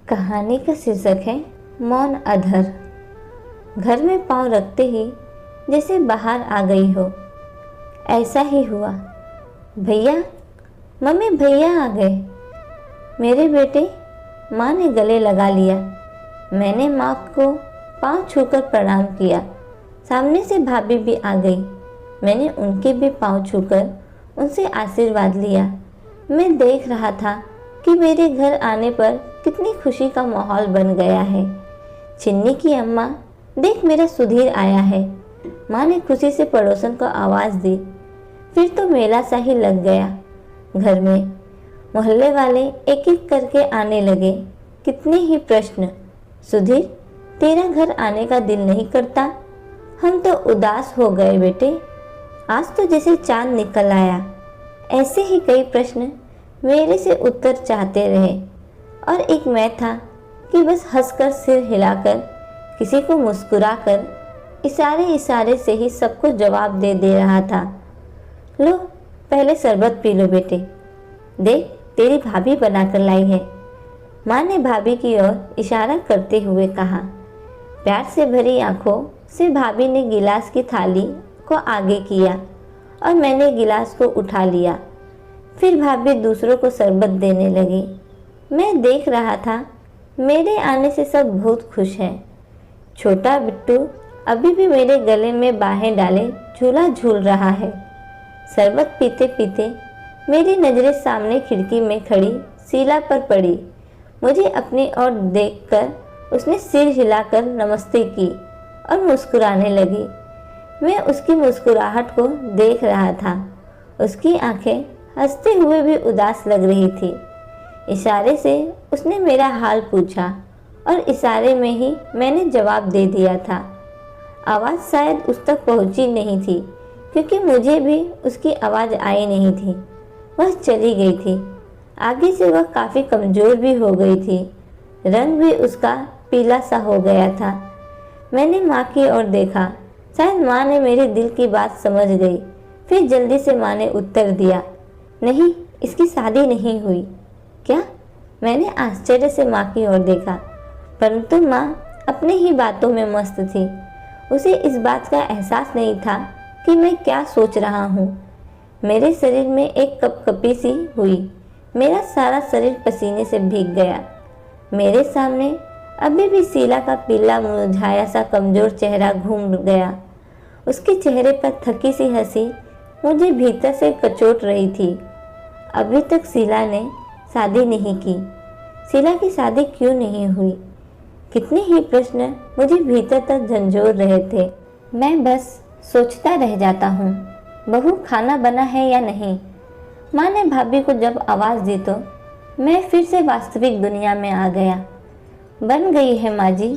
कहानी का शीर्षक है मौन अधर। घर में पांव रखते ही जैसे बाहर आ गई हो, ऐसा ही हुआ। भैया, मम्मी भैया आ गए। मेरे बेटे, माँ ने गले लगा लिया। मैंने माँ को पांव छूकर प्रणाम किया। सामने से भाभी भी आ गई। मैंने उनके भी पांव छूकर उनसे आशीर्वाद लिया। मैं देख रहा था कि मेरे घर आने पर कितनी खुशी का माहौल बन गया है। चिन्नी की अम्मा, देख मेरा सुधीर आया है। माँ ने खुशी से पड़ोसन को आवाज़ दी। फिर तो मेला सा ही लग गया। घर में मोहल्ले वाले एक एक करके आने लगे। कितने ही प्रश्न। सुधीर, तेरा घर आने का दिल नहीं करता? हम तो उदास हो गए बेटे। आज तो जैसे चांद निकल आया। ऐसे ही कई प्रश्न मेरे से उत्तर चाहते रहे और एक मैं था कि बस हंसकर सिर हिलाकर, किसी को मुस्कुराकर, इशारे इशारे से ही सबको जवाब दे रहा था। लो, पहले शरबत पी लो बेटे। देख, तेरी भाभी बनाकर लाई है। माँ ने भाभी की ओर इशारा करते हुए कहा। प्यार से भरी आंखों से भाभी ने गिलास की थाली को आगे किया और मैंने गिलास को उठा लिया। फिर भाभी दूसरों को शरबत देने लगी। मैं देख रहा था। मेरे आने से सब बहुत खुश हैं। छोटा बिट्टू अभी भी मेरे गले में बाहें डाले झूला झूल रहा है। शरबत पीते पीते मेरी नज़रें सामने खिड़की में खड़ी शीला पर पड़ी। मुझे अपनी ओर देखकर उसने सिर हिलाकर नमस्ते की और मुस्कुराने लगी। मैं उसकी मुस्कुराहट को देख रहा था। उसकी आंखें हंसते हुए भी उदास लग रही थी। इशारे से उसने मेरा हाल पूछा और इशारे में ही मैंने जवाब दे दिया था। आवाज़ शायद उस तक पहुंची नहीं थी क्योंकि मुझे भी उसकी आवाज़ आई नहीं थी। वह चली गई थी। आगे से वह काफ़ी कमज़ोर भी हो गई थी। रंग भी उसका पीला सा हो गया था। मैंने माँ की ओर देखा। शायद माँ ने मेरे दिल की बात समझ गई। फिर जल्दी से माँ ने उत्तर दिया, नहीं, इसकी शादी नहीं हुई। क्या? मैंने आश्चर्य से माँ की ओर देखा, परंतु माँ अपने ही बातों में मस्त थी। उसे इस बात का एहसास नहीं था कि मैं क्या सोच रहा हूँ। मेरे शरीर में एक कपकपी सी हुई। मेरा सारा शरीर पसीने से भीग गया। मेरे सामने अभी भी शीला का पीला मुरझाया सा कमज़ोर चेहरा घूम गया। उसके चेहरे पर थकी सी हंसी मुझे भीतर से कचोट रही थी। अभी तक शीला ने शादी नहीं की। शीला की शादी क्यों नहीं हुई? कितने ही प्रश्न मुझे भीतर तक झंझोर रहे थे। मैं बस सोचता रह जाता हूँ, बहू खाना बना है या नहीं। माँ ने भाभी को जब आवाज़ दी तो मैं फिर से वास्तविक दुनिया में आ गया। बन गई है माँ जी,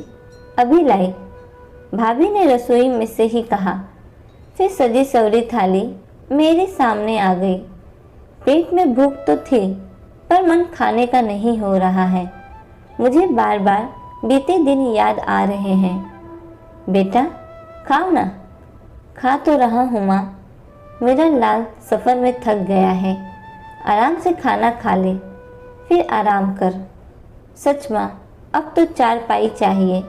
अभी लाई, भाभी ने रसोई में से ही कहा। फिर सजी सवरी थाली मेरे सामने आ गई। पेट में भूख तो थी, पर मन खाने का नहीं हो रहा है। मुझे बार बार बीते दिन याद आ रहे हैं। बेटा, खाओ ना। खा तो रहा हूँ माँ। मेरा लाल सफ़र में थक गया है। आराम से खाना खा ले, फिर आराम कर। सच माँ, अब तो चारपाई चाहिए।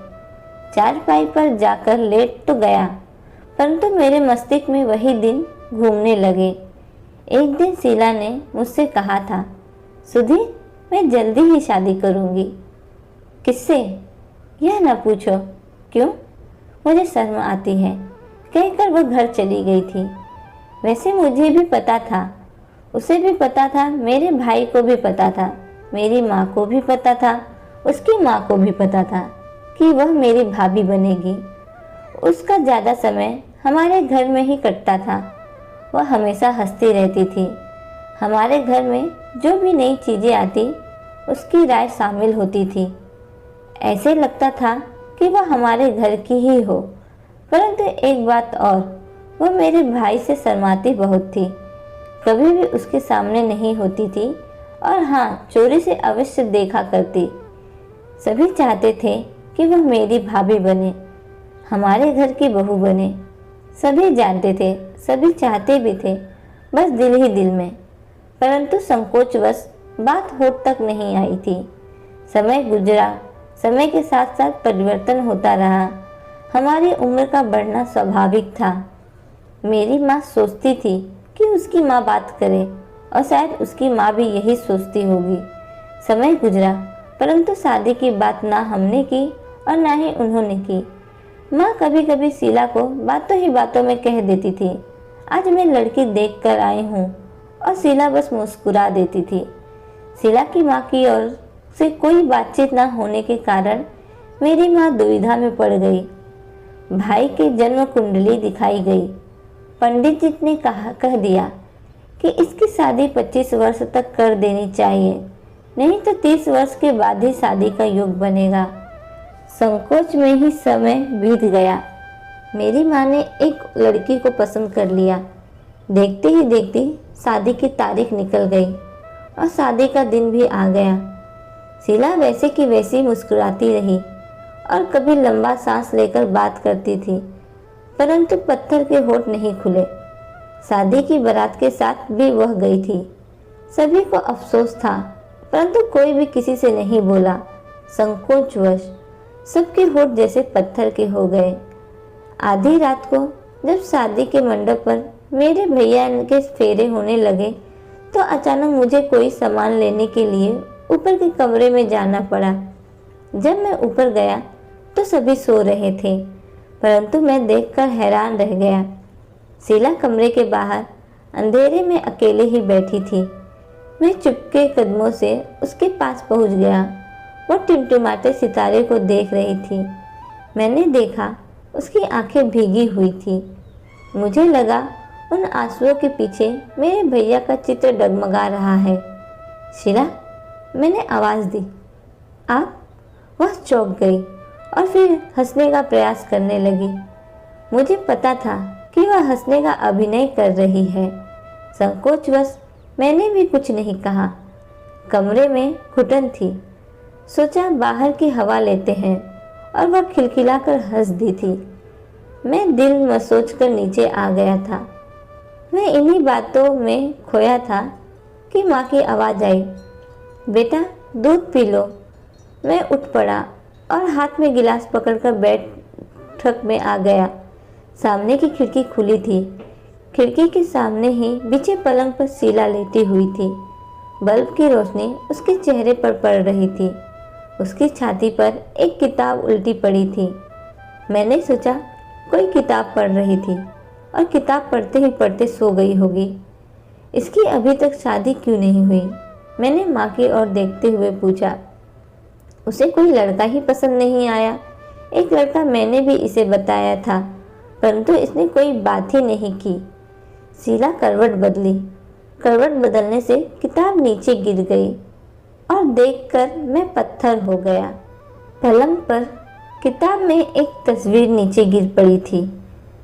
चारपाई पर जाकर लेट तो गया, परंतु मेरे मस्तिष्क में वही दिन घूमने लगे। एक दिन शीला ने मुझसे कहा था, सुधीर, मैं जल्दी ही शादी करूंगी। किससे? यह न पूछो। क्यों? मुझे शर्म आती है, कहकर वह घर चली गई थी। वैसे मुझे भी पता था, उसे भी पता था, मेरे भाई को भी पता था, मेरी माँ को भी पता था, उसकी माँ को भी पता था कि वह मेरी भाभी बनेगी। उसका ज़्यादा समय हमारे घर में ही कटता था। वह हमेशा हंसती रहती थी। हमारे घर में जो भी नई चीज़ें आती, उसकी राय शामिल होती थी। ऐसे लगता था कि वह हमारे घर की ही हो। परंतु एक बात और, वह मेरे भाई से शर्माती बहुत थी। कभी भी उसके सामने नहीं होती थी और हाँ, चोरी से अवश्य देखा करती। सभी चाहते थे कि वह मेरी भाभी बने, हमारे घर की बहू बने। सभी जानते थे, सभी चाहते भी थे, बस दिल ही दिल में। परंतु संकोचवश बात होठ तक नहीं आई थी। समय गुजरा, समय के साथ साथ परिवर्तन होता रहा। हमारी उम्र का बढ़ना स्वाभाविक था। मेरी माँ सोचती थी कि उसकी माँ बात करे और शायद उसकी माँ भी यही सोचती होगी। समय गुजरा, परंतु शादी की बात ना हमने की और ना ही उन्होंने की। माँ कभी कभी शीला को बातों ही बातों में कह देती थी, आज मैं लड़की देख कर आई हूँ, और शीला बस मुस्कुरा देती थी। शीला की माँ की ओर से कोई बातचीत ना होने के कारण मेरी माँ दुविधा में पड़ गई। भाई की जन्म कुंडली दिखाई गई। पंडित जी ने कह दिया कि इसकी शादी 25 वर्ष तक कर देनी चाहिए, नहीं तो 30 वर्ष के बाद ही शादी का योग बनेगा। संकोच में ही समय बीत गया। मेरी माँ ने एक लड़की को पसंद कर लिया। देखते ही देखते शादी की तारीख निकल गई और शादी का दिन भी आ गया। शीला वैसे की वैसी मुस्कुराती रही और कभी लंबा सांस लेकर बात करती थी, परंतु पत्थर के होठ नहीं खुले। शादी की बारात के साथ भी वह गई थी। सभी को अफसोस था, परंतु कोई भी किसी से नहीं बोला। संकोचवश सबके होठ जैसे पत्थर के हो गए। आधी रात को जब शादी के मंडप पर मेरे भैया के फेरे होने लगे, तो अचानक मुझे कोई सामान लेने के लिए ऊपर के कमरे में जाना पड़ा। जब मैं ऊपर गया तो सभी सो रहे थे, परंतु मैं देखकर हैरान रह गया। शीला कमरे के बाहर अंधेरे में अकेले ही बैठी थी। मैं चुपके कदमों से उसके पास पहुंच गया। वो टिमटिमाते सितारे को देख रही थी। मैंने देखा उसकी आंखें भीगी हुई थी। मुझे लगा उन आंसुओं के पीछे मेरे भैया का चित्र डगमगा रहा है। शीला, मैंने आवाज़ दी। आप? वह चौंक गई और फिर हंसने का प्रयास करने लगी। मुझे पता था कि वह हंसने का अभिनय कर रही है। संकोचवश मैंने भी कुछ नहीं कहा। कमरे में घुटन थी। सोचा बाहर की हवा लेते हैं, और वह खिलखिलाकर हंस दी थी। मैं दिल में सोचकर नीचे आ गया था। मैं इन्हीं बातों में खोया था कि माँ की आवाज़ आई, बेटा दूध पी लो। मैं उठ पड़ा और हाथ में गिलास पकड़कर बैठक में आ गया। सामने की खिड़की खुली थी। खिड़की के सामने ही बिछे पलंग पर शीला लेटी हुई थी। बल्ब की रोशनी उसके चेहरे पर पड़ रही थी। उसकी छाती पर एक किताब उल्टी पड़ी थी। मैंने सोचा कोई किताब पढ़ रही थी और किताब पढ़ते ही पढ़ते सो गई होगी। इसकी अभी तक शादी क्यों नहीं हुई? मैंने माँ की ओर देखते हुए पूछा। उसे कोई लड़का ही पसंद नहीं आया। एक लड़का मैंने भी इसे बताया था, परंतु इसने कोई बात ही नहीं की। शीला करवट बदली। करवट बदलने से किताब नीचे गिर गई और देखकर मैं पत्थर हो गया। पलंग पर किताब में एक तस्वीर नीचे गिर पड़ी थी,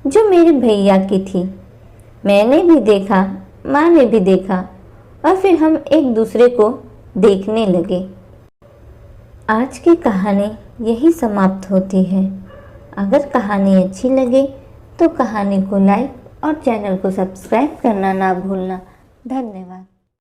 जो मेरे भैया की थी। मैंने भी देखा, माँ ने भी देखा, और फिर हम एक दूसरे को देखने लगे। आज की कहानी यही समाप्त होती है। अगर कहानी अच्छी लगे तो कहानी को लाइक और चैनल को सब्सक्राइब करना ना भूलना। धन्यवाद।